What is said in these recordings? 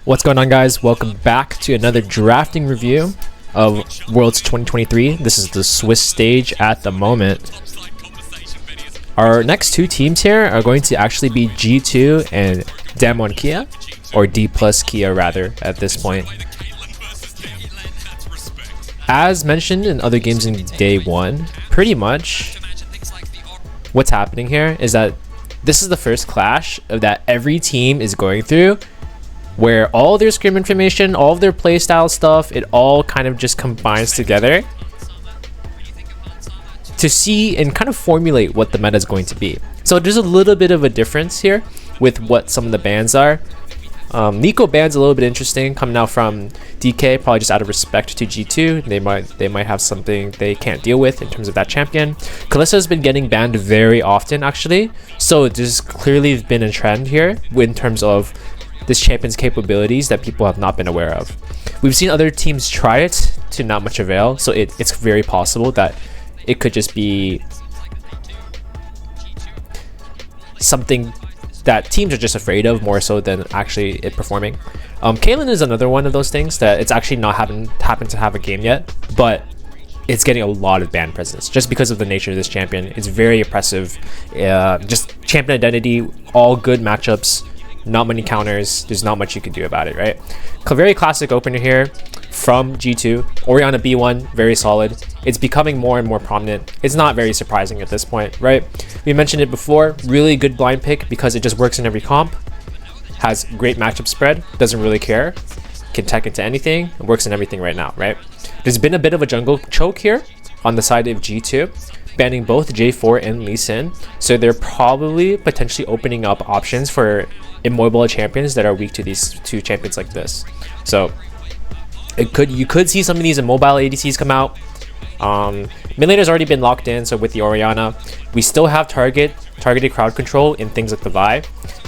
What's going on, guys? Welcome back to another drafting review of Worlds 2023. This is the Swiss stage at the moment. Our next two teams here are going to actually be G2 and Damwon Kia, or D plus Kia rather at this point. As mentioned in other games in day one, pretty much what's happening here is that this is the first clash that every team is going through, where all their scrim information, all of their playstyle stuff, it all kind of just combines together to see and kind of formulate what the meta is going to be. So there's a little bit of a difference here with what some of the bans are. Nico ban's a little bit interesting, coming out from DK, probably just out of respect to G2. They might have something they can't deal with in terms of that champion. Kalista has been getting banned very often actually, so there's clearly been a trend here in terms of this champion's capabilities that people have not been aware of. We've seen other teams try it to not much avail, so it's very possible that it could just be something that teams are just afraid of more so than actually it performing. Caitlyn is another one of those things that it's actually not happened to have a game yet, but it's getting a lot of ban presence just because of the nature of this champion. It's very oppressive, just champion identity, all good matchups, not many counters. There's not much you can do about it, right? Very classic opener here from G2. Orianna B1, very solid. It's becoming more and more prominent. It's not very surprising at this point, right? We mentioned it before, really good blind pick because it just works in every comp. Has great matchup spread, doesn't really care. Can tech into anything, it works in everything right now, right? There's been a bit of a jungle choke here on the side of G2, banning both J4 and Lee Sin. So they're probably potentially opening up options for immobile champions that are weak to these two champions like this. So you could see some of these immobile ADCs come out. Mid laner's already been locked in, so with the Orianna, we still have targeted crowd control in things like the Vi.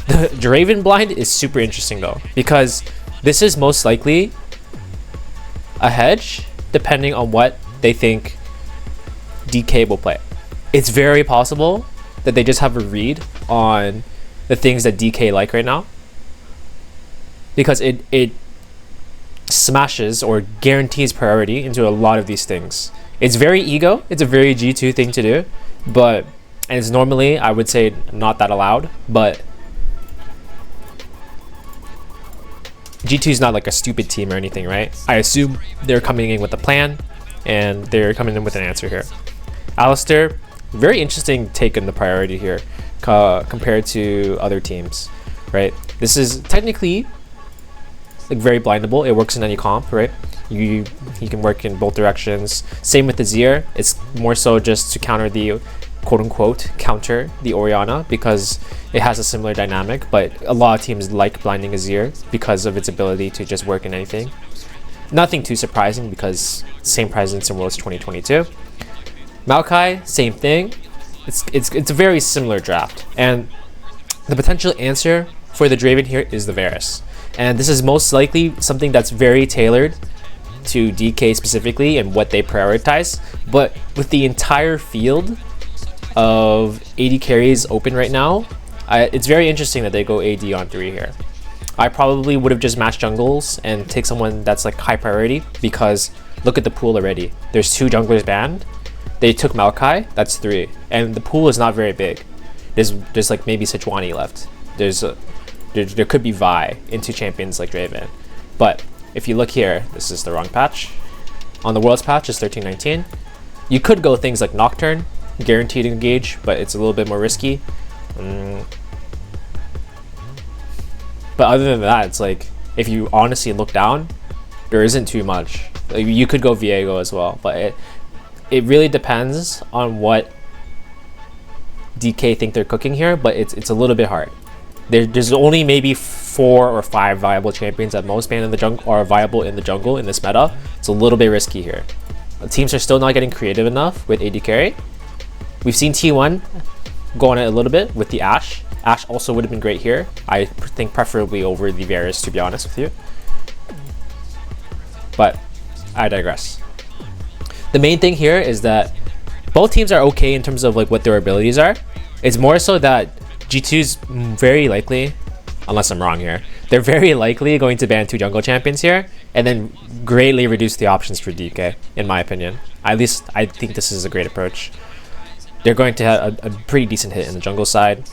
The Draven blind is super interesting though, because this is most likely a hedge depending on what they think DK will play. It's very possible that they just have a read on the things that DK like right now, because it smashes or guarantees priority into a lot of these things. It's very ego, it's a very G2 thing to do, and it's normally, I would say, not that allowed, but G2 is not like a stupid team or anything, right? I assume they're coming in with a plan and they're coming in with an answer here. Alistair, very interesting take on the priority here compared to other teams, right? This is technically like very blindable. It works in any comp, right? He can work in both directions. Same with the Zir. It's more so just to counter the quote-unquote counter the Orianna because it has a similar dynamic, but a lot of teams like blinding a Zir because of its ability to just work in anything. Nothing too surprising because same presence in Worlds 2022. Maokai, same thing. It's a very similar draft, and the potential answer for the Draven here is the Varus, and this is most likely something that's very tailored to DK specifically and what they prioritize. But with the entire field of AD carries open right now, it's very interesting that they go AD on 3 here. I probably would have just matched jungles and take someone that's like high priority, because look at the pool already. There's 2 junglers banned. They took Maokai, that's 3, and the pool is not very big. There's like maybe Sejuani left. There could be Vi into champions like Draven, but if you look here, this is the wrong patch. On the Worlds patch is 1319. You could go things like Nocturne, guaranteed engage, but it's a little bit more risky. But other than that, it's like, if you honestly look down, there isn't too much. Like, you could go Viego as well, but it really depends on what DK think they're cooking here, but it's a little bit hard. There's only maybe 4 or 5 viable champions at most banned in the jungle or viable in the jungle in this meta. It's a little bit risky here. Teams are still not getting creative enough with AD carry. We've seen T1 go on it a little bit with the Ashe. Ashe also would have been great here. I think preferably over the Varus, to be honest with you. But I digress. The main thing here is that both teams are okay in terms of like what their abilities are. It's more so that G2's very likely, unless I'm wrong here, they're very likely going to ban 2 jungle champions here, and then greatly reduce the options for DK, in my opinion. At least I think this is a great approach. They're going to have a pretty decent hit in the jungle side.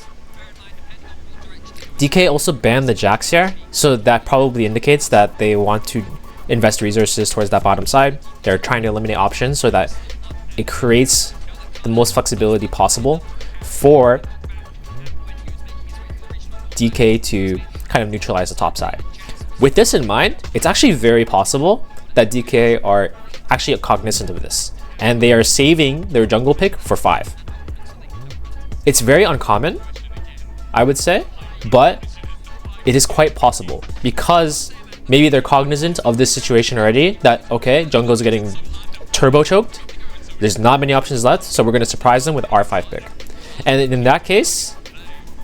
DK also banned the Jax here, so that probably indicates that they want to invest resources towards that bottom side. They're trying to eliminate options so that it creates the most flexibility possible for DK to kind of neutralize the top side. With this in mind, it's actually very possible that DK are actually cognizant of this, and they are saving their jungle pick for 5. It's very uncommon, I would say, but it is quite possible because maybe they're cognizant of this situation already, that okay, jungle's getting turbo choked, there's not many options left, so we're going to surprise them with R5 pick. And in that case,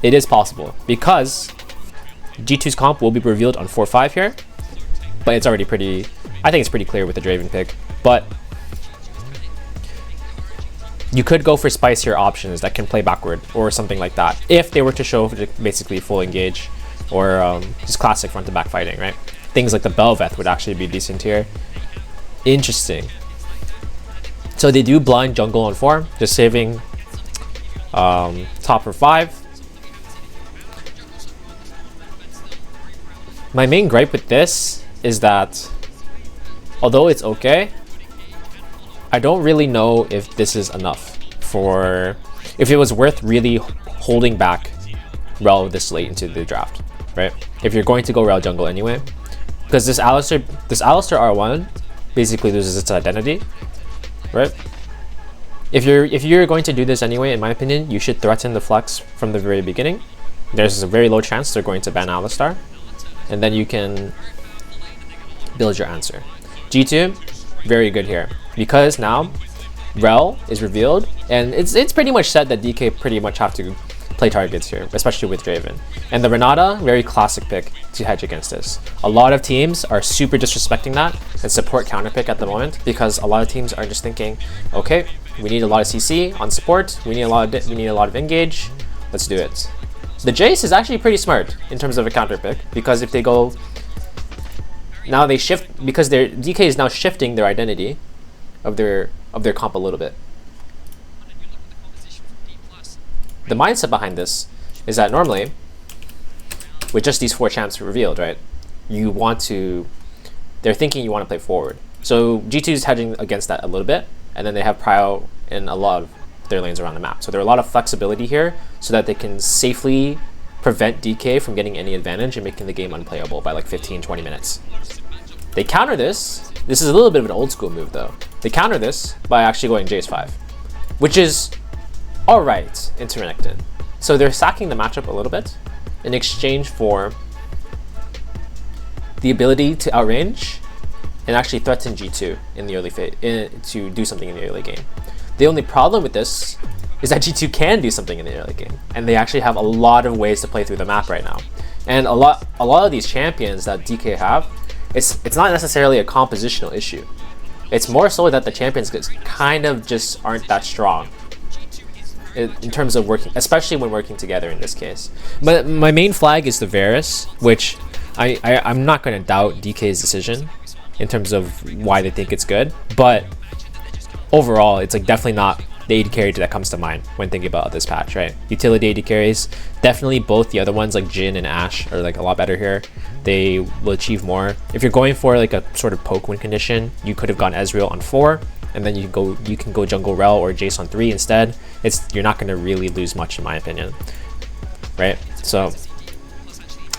it is possible because G2's comp will be revealed on 4-5 here, but it's already pretty, I think it's pretty clear with the Draven pick, but you could go for spicier options that can play backward or something like that if they were to show basically full engage or just classic front to back fighting, right? Things like the Belveth would actually be decent here. Interesting. So they do blind jungle on 4, just saving top for 5. My main gripe with this is that although it's okay, I don't really know if this is enough for, if it was worth really holding back Rel this late into the draft, right? If you're going to go Rel jungle anyway, because this Alistar R1 basically loses its identity, right? If you're going to do this anyway, in my opinion, you should threaten the flex from the very beginning. There's a very low chance they're going to ban Alistar, and then you can build your answer. G2, very good here because now Rel is revealed, and it's pretty much said that DK pretty much have to play targets here, especially with Draven. And the Renata, very classic pick to hedge against this. A lot of teams are super disrespecting that and support counter pick at the moment because a lot of teams are just thinking, okay, we need a lot of CC on support, we need a lot of engage, let's do it. The Jace is actually pretty smart in terms of a counter pick because if they go, now they shift, because their DK is now shifting their identity of their comp a little bit. The mindset behind this is that normally, with just these 4 champs revealed, right, they're thinking you want to play forward. So G2 is hedging against that a little bit, and then they have prio in a lot of their lanes around the map. So there are a lot of flexibility here so that they can safely prevent DK from getting any advantage and making the game unplayable by like 15-20 minutes. They counter this. This is a little bit of an old school move though. They counter this by actually going Jace 5, which is alright interconnected. So they're sacking the matchup a little bit in exchange for the ability to outrange and actually threaten G2 in the early phase, to do something in the early game. The only problem with this is that G2 can do something in the early game, and they actually have a lot of ways to play through the map right now. And a lot of these champions that DK have, it's not necessarily a compositional issue. It's more so that the champions kind of just aren't that strong in terms of working, especially when working together in this case. But my main flag is the Varus, which I'm not going to doubt DK's decision in terms of why they think it's good, but overall it's like definitely not the AD carry that comes to mind when thinking about this patch, right? Utility AD carries, definitely both the other ones like Jhin and Ashe are like a lot better here. They will achieve more. If you're going for like a sort of poke win condition, you could have gone Ezreal on 4, and then you can go jungle Rel or Jace on 3 instead. You're not going to really lose much in my opinion, right? So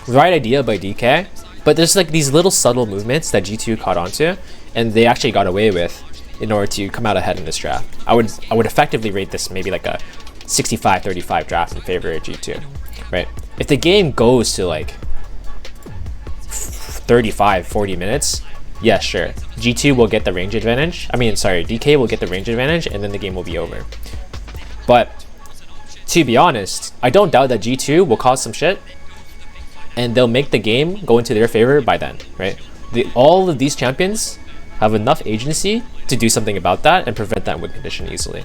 right idea by DK, but there's like these little subtle movements that G2 caught onto, and they actually got away with in order to come out ahead in this draft. I would effectively rate this maybe like a 65-35 draft in favor of G2, right? If the game goes to like 35-40 minutes, yeah, sure, G2 will get the range advantage. DK will get the range advantage, and then the game will be over. But to be honest, I don't doubt that G2 will cause some shit, and they'll make the game go into their favor by then, right? All of these champions have enough agency to do something about that and prevent that win condition easily.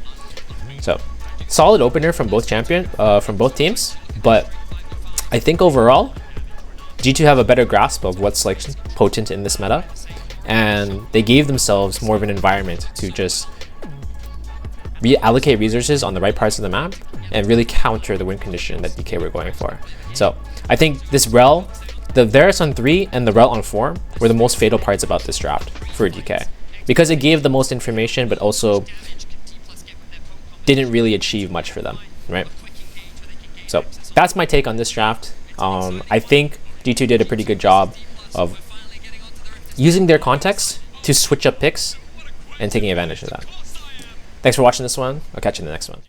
So solid opener from both teams, but I think overall G2 have a better grasp of what's like potent in this meta, and they gave themselves more of an environment to just reallocate resources on the right parts of the map and really counter the win condition that DK were going for. So I think this rel, the Varus on 3 and the rel on 4 were the most fatal parts about this draft for DK, because it gave the most information but also didn't really achieve much for them, right? So that's my take on this draft. I think G2 did a pretty good job of using their context to switch up picks and taking advantage of that. Thanks for watching this one. I'll catch you in the next one.